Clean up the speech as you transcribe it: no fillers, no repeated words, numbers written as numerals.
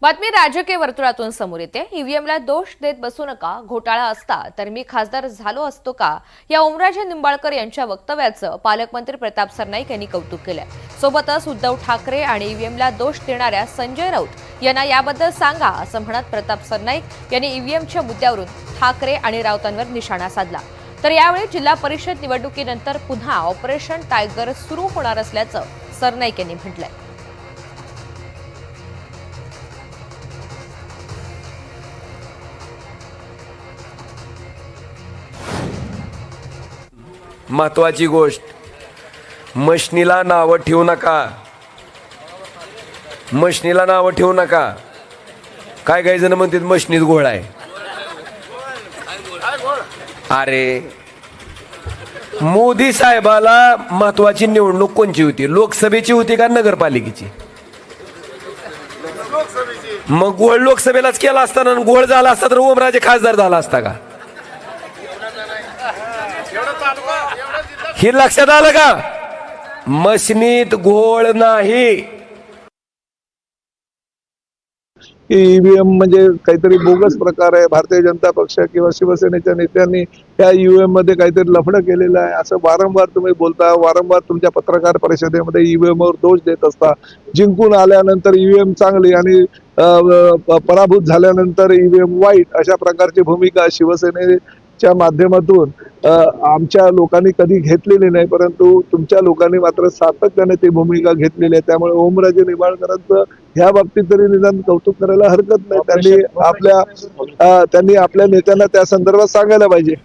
बातमी राजकीय वर्तुळातून समोर येते। ईव्हीएमला दोष देत बसू नका, घोटाळा असता तर मी खासदार झालो असतो का, या ओमराजे निंबाळकर यांच्या वक्तव्याचं पालकमंत्री प्रताप सरनाईक यांनी कौतुक केलंय। सोबतच उद्धव ठाकरे आणि ईव्हीएमला दोष देणाऱ्या संजय राऊत यांना याबद्दल सांगा असं म्हणत प्रताप सरनाईक यांनी ईव्हीएमच्या मुद्द्यावरून ठाकरे आणि राऊतांवर निशाणा साधला। तर यावेळी जिल्हा परिषद निवडणुकीनंतर पुन्हा ऑपरेशन टायगर सुरू होणार असल्याचं सरनाईक यांनी म्हटलंय। महत्वाची गोष्ट, मशनीला नावं ठेवू नका, मशनीला नावं ठेवू नका। काय काही जण म्हणतात मशनीत घोळ आहे। अरे मोदी साहेबाला महत्वाची निवडणूक कोणची होती? लोकसभेची होती का नगरपालिकेची? मग घोळ लोकसभेलाच केला असताना घोळ झाला असता तर ओमराजे खासदार झाला असता का? हे लक्षात आलं का? मशनीत घोळ नाही। ईव्हीएम म्हणजे काहीतरी बोगस प्रकार आहे। भारतीय जनता पक्ष किंवा शिवसेनेच्या नेत्यांनी या ईव्हीएम मध्ये काहीतरी लफडं केलेलं आहे असं वारंवार तुम्ही बोलता। वारंवार तुमच्या पत्रकार परिषदेमध्ये ईव्हीएम वर दोष देत असता। जिंकून आल्यानंतर ईव्हीएम चांगली आणि पराभूत झाल्यानंतर ईव्हीएम वाईट, अशा प्रकारची भूमिका शिवसेनेच्या माध्यमातून आमच्या लोकांनी कधी घेतलेली नाही, परंतु तुमच्या लोकांनी मात्र सातत्याने ती भूमिका घेतलेली आहे। त्यामुळे ओमराजे निंबाळकरांचं ह्या बाबतीत तरी निदान कौतुक करायला हरकत नाही। त्यांनी आपल्या नेत्यांना त्या संदर्भात सांगायला पाहिजे।